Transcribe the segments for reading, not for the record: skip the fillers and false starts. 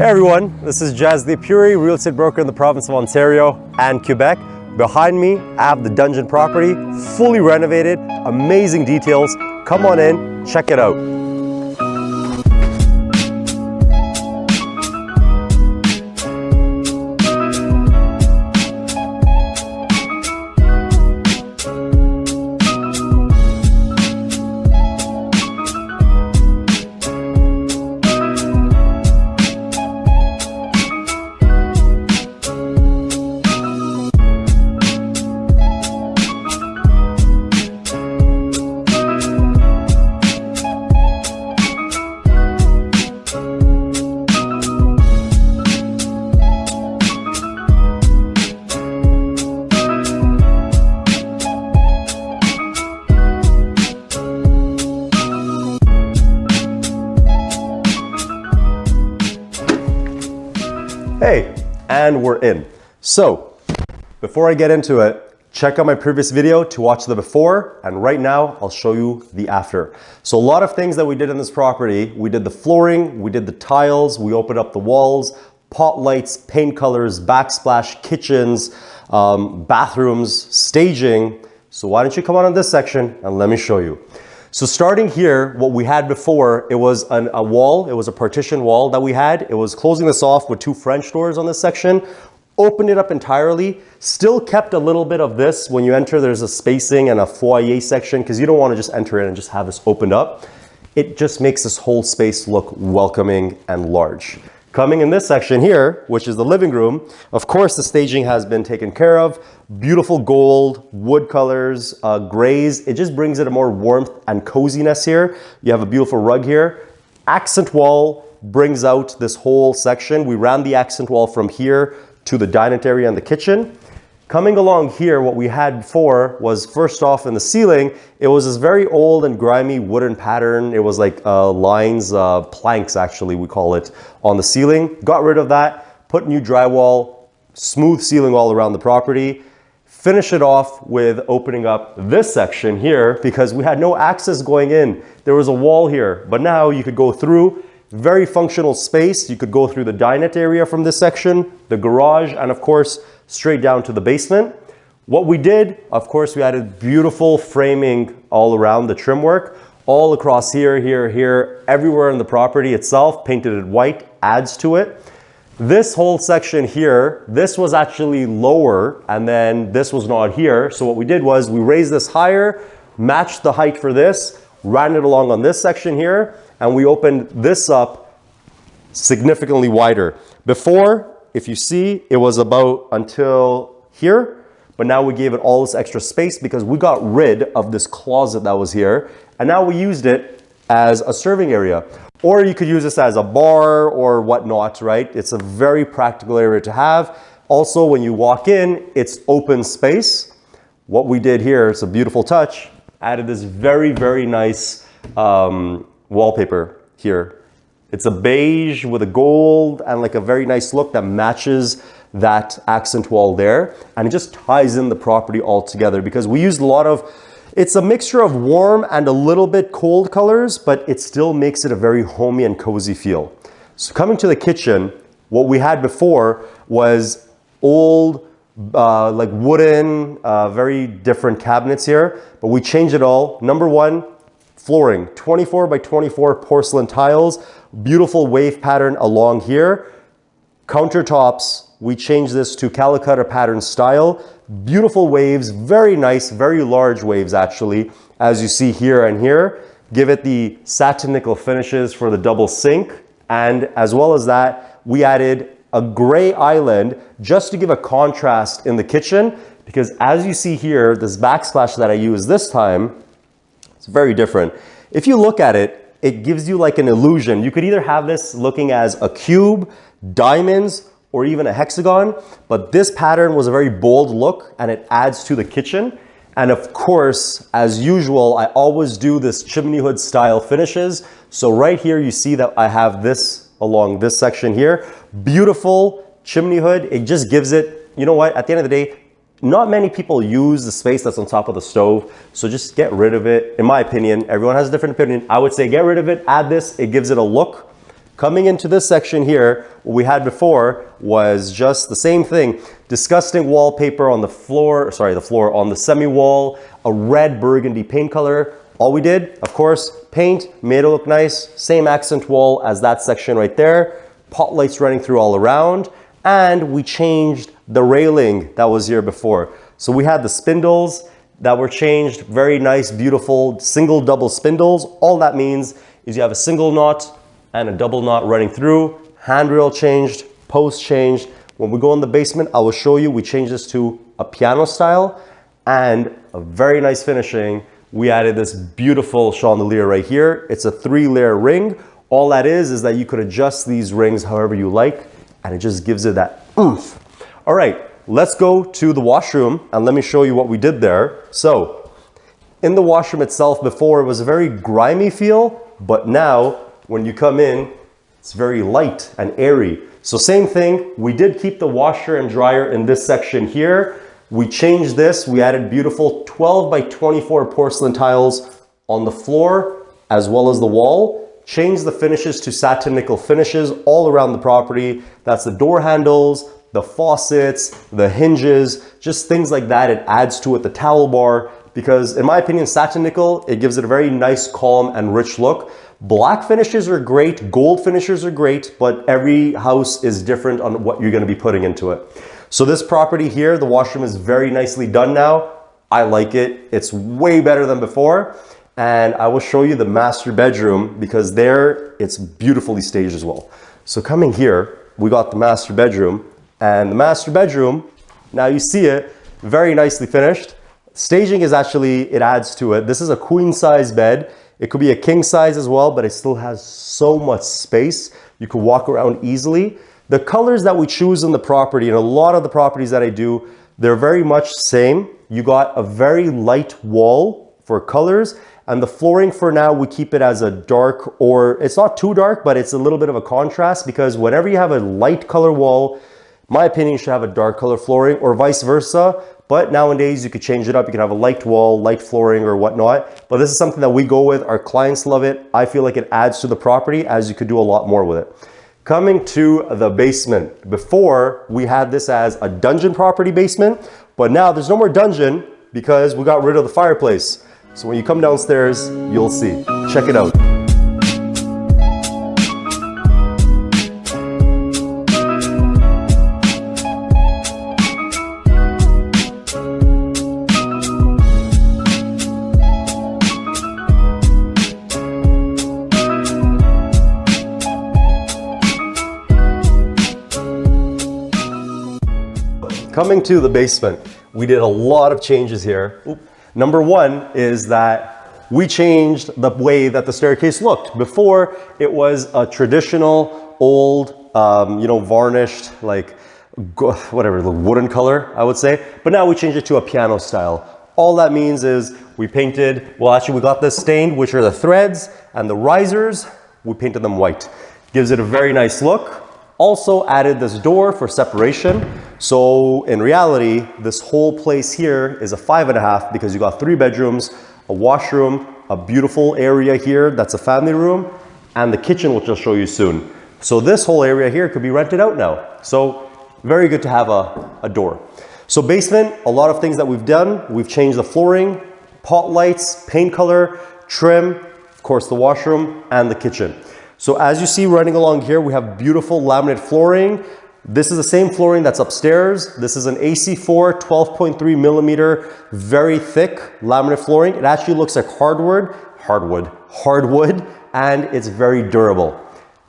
Hey everyone, this is Jazz the Puri, real estate broker in the province of Ontario and Quebec. Behind me, I have the dungeon property, fully renovated, amazing details. Come on in, check it out. Hey, and we're in. So, before I get into it, check out my previous video to watch the before, and right now I'll show you the after. So a lot of things that we did in this property, we did the flooring, we did the tiles, we opened up the walls, pot lights, paint colors, backsplash, kitchens, bathrooms, staging. So why don't you come on in this section and let me show you. So starting here, what we had before, it was a wall, it was a partition wall that we had. It was closing this off with two French doors on this section, opened it up entirely, still kept a little bit of this. When you enter, there's a spacing and a foyer section because you don't want to just enter in and just have this opened up. It just makes this whole space look welcoming and large. Coming in this section here, which is the living room, of course the staging has been taken care of. Beautiful gold, wood colors, grays. It just brings it a more warmth and coziness here. You have a beautiful rug here. Accent wall brings out this whole section. We ran the accent wall from here to the dining area and the kitchen. Coming along here, what we had before was, first off, in the ceiling, it was this very old and grimy wooden pattern. It was like lines, planks actually, we call it, on the ceiling. Got rid of that, put new drywall, smooth ceiling all around the property. Finish it off with opening up this section here because we had no access going in. There was a wall here, but now you could go through. Very functional space. You could go through the dinette area from this section, the garage, and of course, straight down to the basement. What we did, of course, we added beautiful framing all around the trim work, all across here, here, everywhere in the property itself, painted it white, adds to it. This whole section here, this was actually lower, and then this was not here. So what we did was we raised this higher, matched the height for this, ran it along on this section here, and we opened this up significantly wider. Before, if you see, it was about until here, but now we gave it all this extra space because we got rid of this closet that was here, and now we used it as a serving area. Or you could use this as a bar or whatnot, right? It's a very practical area to have. Also, when you walk in, it's open space. What we did here, it's a beautiful touch, added this very, very nice wallpaper here. It's a beige with a gold and like a very nice look that matches that accent wall there. And it just ties in the property all together because we used a lot of, it's a mixture of warm and a little bit cold colors, but it still makes it a very homey and cozy feel. So coming to the kitchen, what we had before was old, like wooden, very different cabinets here, but we changed it all. Number one, flooring, 24 by 24 porcelain tiles, beautiful wave pattern along here. Countertops, we changed this to calicut pattern style. Beautiful waves, very nice, very large waves actually, as you see here and here. Give it the satin nickel finishes for the double sink. And as well as that, we added a gray island just to give a contrast in the kitchen, because as you see here, this backsplash that I used this time, it's very different. If you look at it, it gives you like an illusion. You could either have this looking as a cube, diamonds, or even a hexagon, but this pattern was a very bold look and it adds to the kitchen. And of course, as usual, I always do this chimney hood style finishes. So right here, you see that I have this along this section here. Beautiful chimney hood. It just gives it, you know what, at the end of the day, not many people use the space that's on top of the stove, so just get rid of it. In my opinion, everyone has a different opinion. I would say get rid of it, add this, it gives it a look. Coming into this section here, what we had before was just the same thing. Disgusting wallpaper on the floor, on the semi-wall, a red burgundy paint color. All we did, of course, paint, made it look nice, same accent wall as that section right there, pot lights running through all around, and we changed the railing that was here before. So we had the spindles that were changed, very nice, beautiful, single, double spindles. All that means is you have a single knot and a double knot running through, handrail changed, post changed. When we go in the basement, I will show you, we changed this to a piano style and a very nice finishing. We added this beautiful chandelier right here. It's a 3-layer ring. All that is that you could adjust these rings however you like, and it just gives it that oomph. All right, let's go to the washroom and let me show you what we did there. So in the washroom itself, before it was a very grimy feel, but now when you come in, it's very light and airy. So same thing, we did keep the washer and dryer in this section here. We changed this, we added beautiful 12 by 24 porcelain tiles on the floor as well as the wall. Changed the finishes to satin nickel finishes all around the property. That's the door handles, the faucets, the hinges, just things like that. It adds to it, the towel bar, because in my opinion, satin nickel, it gives it a very nice, calm and rich look. Black finishes are great, gold finishes are great, but every house is different on what you're gonna be putting into it. So this property here, the washroom is very nicely done now. I like it. It's way better than before. And I will show you the master bedroom because there it's beautifully staged as well. So coming here, we got the master bedroom, and the master bedroom, now you see it, very nicely finished. Staging is actually, it adds to it. This is a queen size bed. It could be a king size as well, but it still has so much space. You could walk around easily. The colors that we choose in the property, and a lot of the properties that I do, they're very much same. You got a very light wall for colors, and the flooring for now, we keep it as a dark, or it's not too dark, but it's a little bit of a contrast, because whenever you have a light color wall, my opinion, you should have a dark color flooring or vice versa. But nowadays you could change it up. You could have a light wall, light flooring or whatnot. But this is something that we go with. Our clients love it. I feel like it adds to the property, as you could do a lot more with it. Coming to the basement. Before, we had this as a dungeon property basement, but now there's no more dungeon because we got rid of the fireplace. So when you come downstairs, you'll see. Check it out. Coming to the basement, we did a lot of changes here. Number one is that we changed the way that the staircase looked. Before, it was a traditional, old, varnished, like, whatever, the wooden color, I would say. But now we changed it to a piano style. All that means is we painted, well, actually we got this stained, which are the threads, and the risers, we painted them white. Gives it a very nice look. Also added this door for separation. So in reality, this whole place here is a 5.5 because you got 3 bedrooms, a washroom, a beautiful area here that's a family room, and the kitchen, which I'll show you soon. So this whole area here could be rented out now. So very good to have a door. So basement, a lot of things that we've done. We've changed the flooring, pot lights, paint color, trim, of course the washroom, and the kitchen. So as you see running along here, we have beautiful laminate flooring. This is the same flooring that's upstairs. This is an AC4 12.3 millimeter, very thick laminate flooring. It actually looks like hardwood, and it's very durable.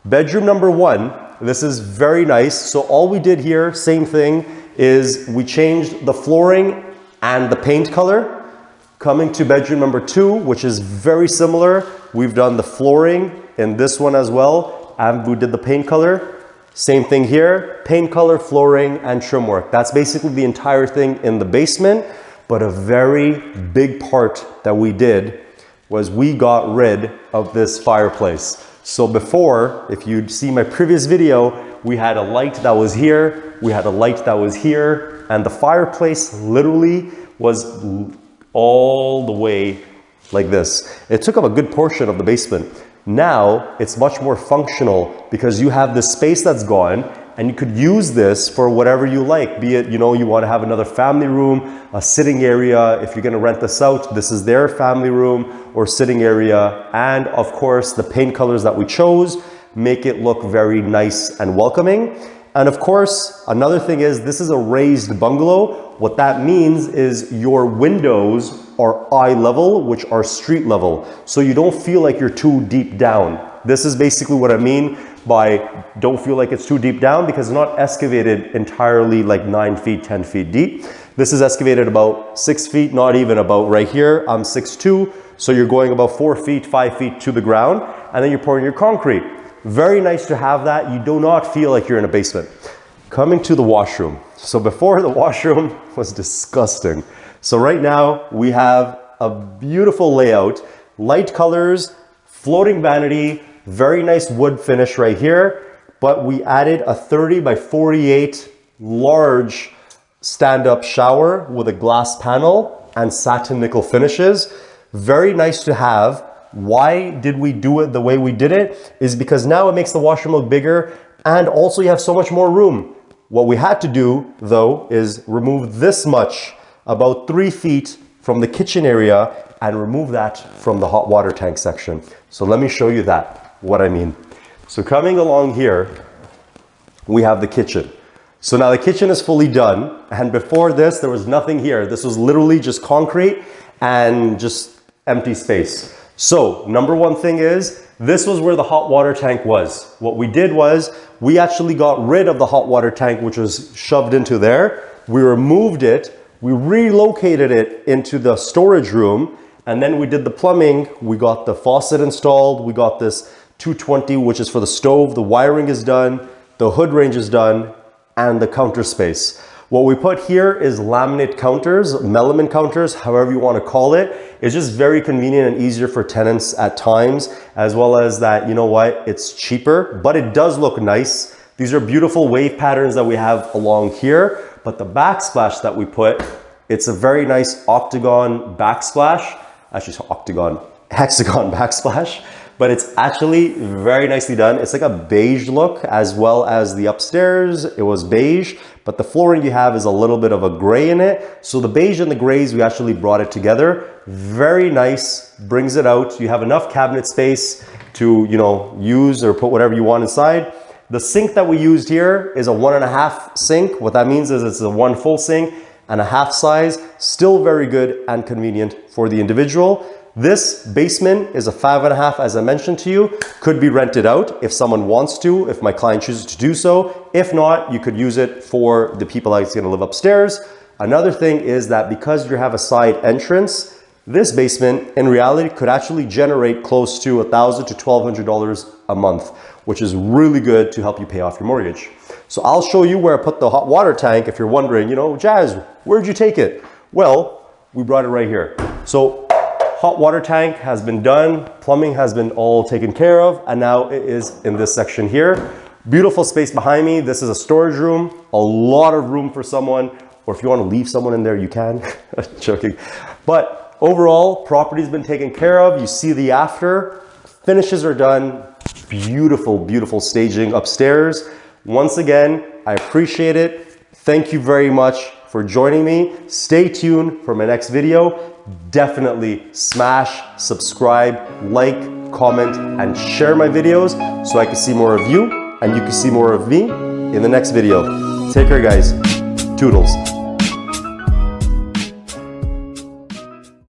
Bedroom number 1, this is very nice. So all we did here, same thing, is we changed the flooring and the paint color. Coming to bedroom number 2, which is very similar, we've done the flooring in this one as well, and we did the paint color. Same thing here, paint color, flooring, and trim work. That's basically the entire thing in the basement, but a very big part that we did was we got rid of this fireplace. So before, if you'd see my previous video, we had a light that was here, we had a light that was here, and the fireplace literally was all the way like this. It took up a good portion of the basement. Now it's much more functional because you have the space that's gone and you could use this for whatever you like. Be it, you know, you want to have another family room, a sitting area. If you're going to rent this out, this is their family room or sitting area. And of course, the paint colors that we chose make it look very nice and welcoming. And of course, another thing is this is a raised bungalow. What that means is your windows are eye level, which are street level. So you don't feel like you're too deep down. This is basically what I mean by don't feel like it's too deep down, because it's not excavated entirely like 9 feet, 10 feet deep. This is excavated about 6 feet, not even about right here. I'm 6'2", so you're going about 4 feet, 5 feet to the ground, and then you're pouring your concrete. Very nice to have that. You do not feel like you're in a basement. Coming to the washroom. So before, the washroom was disgusting. So right now we have a beautiful layout, light colors, floating vanity, very nice wood finish right here, but we added a 30 by 48 large stand-up shower with a glass panel and satin nickel finishes. Very nice to have. Why did we do it the way we did it? Is because now it makes the washroom look bigger, and also you have so much more room. What we had to do though is remove this much, about 3 feet from the kitchen area, and remove that from the hot water tank section. So let me show you that, what I mean. So coming along here, we have the kitchen. So now the kitchen is fully done, and before this, there was nothing here. This was literally just concrete and just empty space. So number one thing is, this was where the hot water tank was. What we did was, we actually got rid of the hot water tank, which was shoved into there. We removed it, we relocated it into the storage room, and then we did the plumbing. We got the faucet installed, we got this 220, which is for the stove, the wiring is done, the hood range is done, and the counter space. What we put here is laminate counters, melamine counters, however you want to call it. It's just very convenient and easier for tenants at times, as well as that, you know what, it's cheaper, but it does look nice. These are beautiful wave patterns that we have along here, but the backsplash that we put, it's a very nice octagon backsplash, actually hexagon backsplash, but it's actually very nicely done. It's like a beige look, as well as the upstairs, it was beige, but the flooring you have is a little bit of a gray in it. So the beige and the grays, we actually brought it together. Very nice, brings it out. You have enough cabinet space to, you know, use or put whatever you want inside. The sink that we used here is a 1.5 sink. What that means is it's a 1 full sink and a half size, still very good and convenient for the individual. This basement is a 5.5, as I mentioned to you, could be rented out if someone wants to, if my client chooses to do so. If not, you could use it for the people that's gonna live upstairs. Another thing is that because you have a side entrance, this basement in reality could actually generate close to $1,000 to $1,200 a month, which is really good to help you pay off your mortgage. So I'll show you where I put the hot water tank if you're wondering, you know, Jazz, where'd you take it? Well, we brought it right here. So hot water tank has been done, plumbing has been all taken care of, and now it is in this section here. Beautiful space behind me. This is a storage room, a lot of room for someone, or if you want to leave someone in there, you can. Joking. But overall, property's been taken care of. You see the after. Finishes are done. Beautiful, beautiful staging upstairs. Once again, I appreciate it. Thank you very much for joining me. Stay tuned for my next video. Definitely smash, subscribe, like, comment, and share my videos so I can see more of you and you can see more of me in the next video. Take care, guys. Toodles.